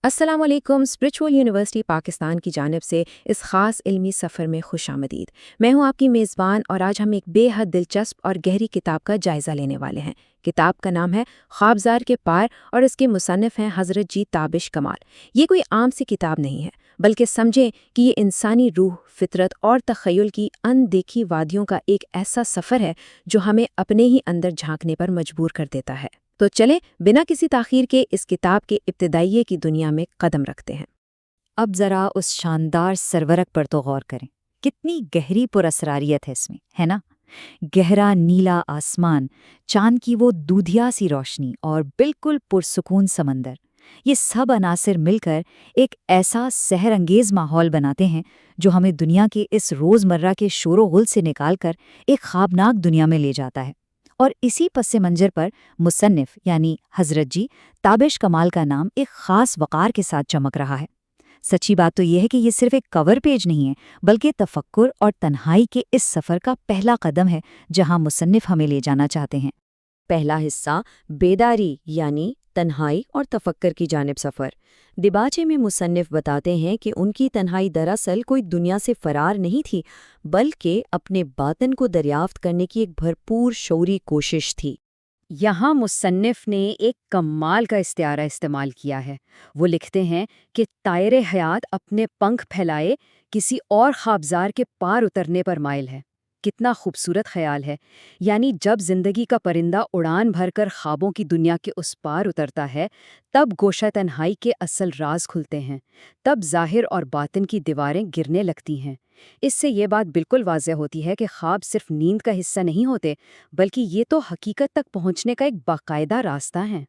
السلام علیکم، spiritual university Pakistan کی جانب سے اس خاص علمی سفر میں خوش آمدید۔ میں ہوں آپ کی میزبان اور آج ہم ایک بے حد دلچسپ اور گہری کتاب کا جائزہ لینے والے ہیں۔ کتاب کا نام ہے خوابزار کے پار اور اس کے مصنف ہیں حضرت جی تابش کمال۔ یہ کوئی عام سی کتاب نہیں ہے، بلکہ سمجھیں کہ یہ انسانی روح، فطرت اور تخیل کی ان دیکھی وادیوں کا ایک ایسا سفر ہے جو ہمیں اپنے ہی اندر جھانکنے پر مجبور کر دیتا ہے۔ تو چلیں بنا کسی تاخیر کے اس کتاب کے ابتدائیے کی دنیا میں قدم رکھتے ہیں۔ اب ذرا اس شاندار سرورق پر تو غور کریں، کتنی گہری پراسراریت ہے اس میں، ہے نا؟ گہرا نیلا آسمان، چاند کی وہ دودھیا سی روشنی اور بالکل پرسکون سمندر، یہ سب عناصر مل کر ایک ایسا سحر انگیز ماحول بناتے ہیں جو ہمیں دنیا کے اس روزمرہ کے شور و غل سے نکال کر ایک خوابناک دنیا میں لے جاتا ہے۔ اور اسی پس منظر پر مصنف یعنی حضرت جی تابش کمال کا نام ایک خاص وقار کے ساتھ چمک رہا ہے۔ سچی بات تو یہ ہے کہ یہ صرف ایک کور پیج نہیں ہے، بلکہ تفکر اور تنہائی کے اس سفر کا پہلا قدم ہے جہاں مصنف ہمیں لے جانا چاہتے ہیں۔ پہلا حصہ بیداری یعنی تنہائی اور تفکر کی جانب سفر۔ دباچے میں مصنف بتاتے ہیں کہ ان کی تنہائی دراصل کوئی دنیا سے فرار نہیں تھی، بلکہ اپنے باطن کو دریافت کرنے کی ایک بھرپور شعوری کوشش تھی۔ یہاں مصنف نے ایک کمال کا استعارہ استعمال کیا ہے۔ وہ لکھتے ہیں کہ طائر حیات اپنے پنکھ پھیلائے کسی اور خوابزار کے پار اترنے پر مائل ہے۔ کتنا خوبصورت خیال ہے، یعنی جب زندگی کا پرندہ اڑان بھر کر خوابوں کی دنیا کے اس پار اترتا ہے، تب گوشہ تنہائی کے اصل راز کھلتے ہیں، تب ظاہر اور باطن کی دیواریں گرنے لگتی ہیں۔ اس سے یہ بات بالکل واضح ہوتی ہے کہ خواب صرف نیند کا حصہ نہیں ہوتے، بلکہ یہ تو حقیقت تک پہنچنے کا ایک باقاعدہ راستہ ہے۔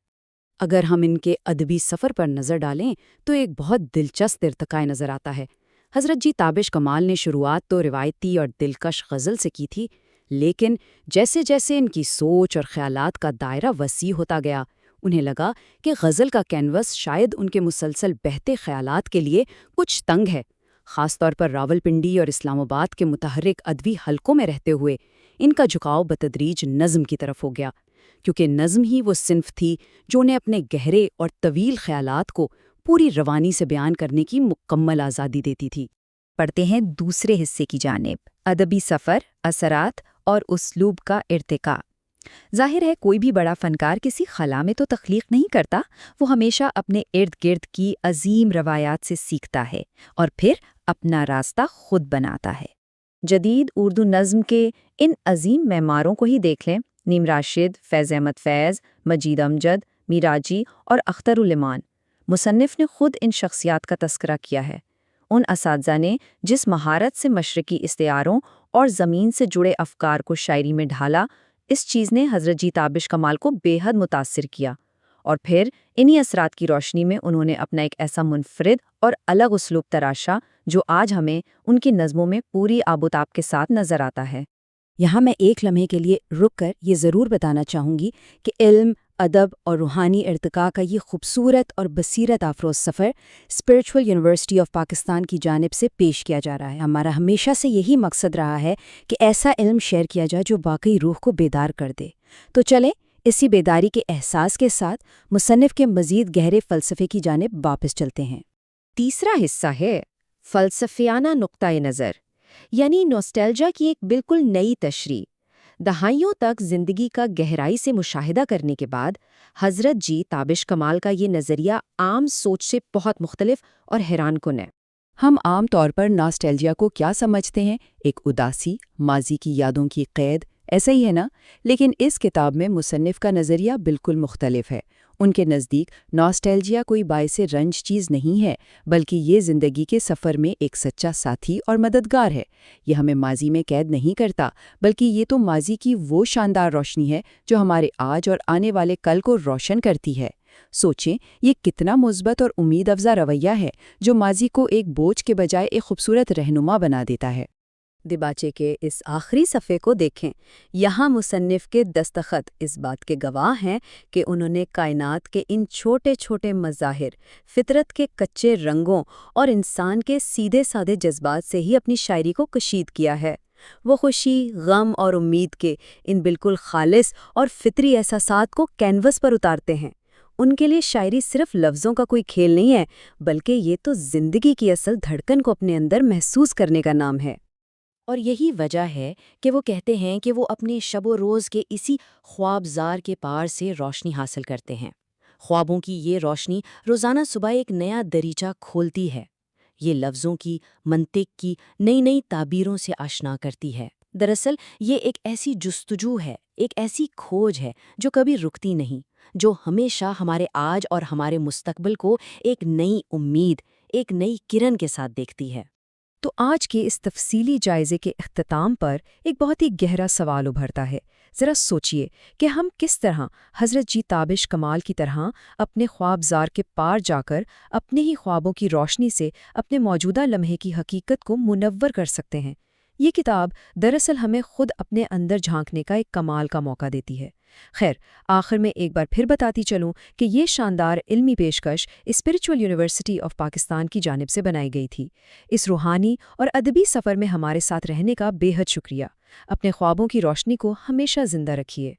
اگر ہم ان کے ادبی سفر پر نظر ڈالیں تو ایک بہت دلچسپ ارتقاء نظر آتا ہے۔ حضرت جی تابش کمال نے شروعات تو روایتی اور دلکش غزل سے کی تھی، لیکن جیسے جیسے ان کی سوچ اور خیالات کا دائرہ وسیع ہوتا گیا، انہیں لگا کہ غزل کا کینوس شاید ان کے مسلسل بہتے خیالات کے لیے کچھ تنگ ہے۔ خاص طور پر راولپنڈی اور اسلام آباد کے متحرک ادبی حلقوں میں رہتے ہوئے ان کا جھکاؤ بتدریج نظم کی طرف ہو گیا، کیونکہ نظم ہی وہ صنف تھی جو انہیں اپنے گہرے اور طویل خیالات کو پوری روانی سے بیان کرنے کی مکمل آزادی دیتی تھی۔ پڑھتے ہیں دوسرے حصے کی جانب، ادبی سفر، اثرات اور اسلوب کا ارتقاء۔ ظاہر ہے کوئی بھی بڑا فنکار کسی خلا میں تو تخلیق نہیں کرتا، وہ ہمیشہ اپنے ارد گرد کی عظیم روایات سے سیکھتا ہے اور پھر اپنا راستہ خود بناتا ہے۔ جدید اردو نظم کے ان عظیم معماروں کو ہی دیکھ لیں، نیم راشد، فیض احمد فیض، مجید امجد، میراجی اور اختر الایمان۔ مصنف نے خود ان شخصیات کا تذکرہ کیا ہے۔ ان اساتذہ نے جس مہارت سے مشرقی استعاروں اور زمین سے جڑے افکار کو شاعری میں ڈھالا، اس چیز نے حضرت جی تابش کمال کو بے حد متاثر کیا، اور پھر انہی اثرات کی روشنی میں انہوں نے اپنا ایک ایسا منفرد اور الگ اسلوب تراشا جو آج ہمیں ان کی نظموں میں پوری آب و تاب کے ساتھ نظر آتا ہے۔ یہاں میں ایک لمحے کے لیے رک کر یہ ضرور بتانا چاہوں گی کہ علم، ادب اور روحانی ارتقاء کا یہ خوبصورت اور بصیرت افروز سفر اسپرچول یونیورسٹی آف پاکستان کی جانب سے پیش کیا جا رہا ہے۔ ہمارا ہمیشہ سے یہی مقصد رہا ہے کہ ایسا علم شیئر کیا جائے جو واقعی روح کو بیدار کر دے۔ تو چلیں اسی بیداری کے احساس کے ساتھ مصنف کے مزید گہرے فلسفے کی جانب واپس چلتے ہیں۔ تیسرا حصہ ہے فلسفیانہ نقطۂ نظر، یعنی نوسٹیلجیا کی ایک بالکل نئی تشریح۔ دہائیوں تک زندگی کا گہرائی سے مشاہدہ کرنے کے بعد حضرت جی تابش کمال کا یہ نظریہ عام سوچ سے بہت مختلف اور حیران کن ہے۔ ہم عام طور پر ناسٹیلجیا کو کیا سمجھتے ہیں؟ ایک اداسی، ماضی کی یادوں کی قید، ایسا ہی ہے نا؟ لیکن اس کتاب میں مصنف کا نظریہ بالکل مختلف ہے۔ ان کے نزدیک ناسٹیلجیا کوئی باعث رنج چیز نہیں ہے، بلکہ یہ زندگی کے سفر میں ایک سچا ساتھی اور مددگار ہے۔ یہ ہمیں ماضی میں قید نہیں کرتا، بلکہ یہ تو ماضی کی وہ شاندار روشنی ہے جو ہمارے آج اور آنے والے کل کو روشن کرتی ہے۔ سوچیں، یہ کتنا مثبت اور امید افزا رویہ ہے جو ماضی کو ایک بوجھ کے بجائے ایک خوبصورت رہنما بنا دیتا ہے۔ دباچے کے اس آخری صفحے کو دیکھیں، یہاں مصنف کے دستخط اس بات کے گواہ ہیں کہ انہوں نے کائنات کے ان چھوٹے چھوٹے مظاہر، فطرت کے کچے رنگوں اور انسان کے سیدھے سادے جذبات سے ہی اپنی شاعری کو کشید کیا ہے۔ وہ خوشی، غم اور امید کے ان بالکل خالص اور فطری احساسات کو کینوس پر اتارتے ہیں۔ ان کے لیے شاعری صرف لفظوں کا کوئی کھیل نہیں ہے، بلکہ یہ تو زندگی کی اصل دھڑکن کو اپنے اندر محسوس کرنے کا نام ہے۔ اور یہی وجہ ہے کہ وہ کہتے ہیں کہ وہ اپنے شب و روز کے اسی خواب زار کے پار سے روشنی حاصل کرتے ہیں۔ خوابوں کی یہ روشنی روزانہ صبح ایک نیا دریچہ کھولتی ہے، یہ لفظوں کی، منطق کی نئی نئی تعبیروں سے آشنا کرتی ہے۔ دراصل یہ ایک ایسی جستجو ہے، ایک ایسی کھوج ہے جو کبھی رکتی نہیں، جو ہمیشہ ہمارے آج اور ہمارے مستقبل کو ایک نئی امید، ایک نئی کرن کے ساتھ دیکھتی ہے۔ تو آج کے اس تفصیلی جائزے کے اختتام پر ایک بہت ہی گہرا سوال ابھرتا ہے۔ ذرا سوچئے کہ ہم کس طرح حضرت جی تابش کمال کی طرح اپنے خواب زار کے پار جا کر اپنے ہی خوابوں کی روشنی سے اپنے موجودہ لمحے کی حقیقت کو منور کر سکتے ہیں۔ یہ کتاب دراصل ہمیں خود اپنے اندر جھانکنے کا ایک کمال کا موقع دیتی ہے۔ خیر، آخر میں ایک بار پھر بتاتی چلوں کہ یہ شاندار علمی پیشکش اسپرچول یونیورسٹی آف پاکستان کی جانب سے بنائی گئی تھی۔ اس روحانی اور ادبی سفر میں ہمارے ساتھ رہنے کا بے حد شکریہ۔ اپنے خوابوں کی روشنی کو ہمیشہ زندہ رکھیے۔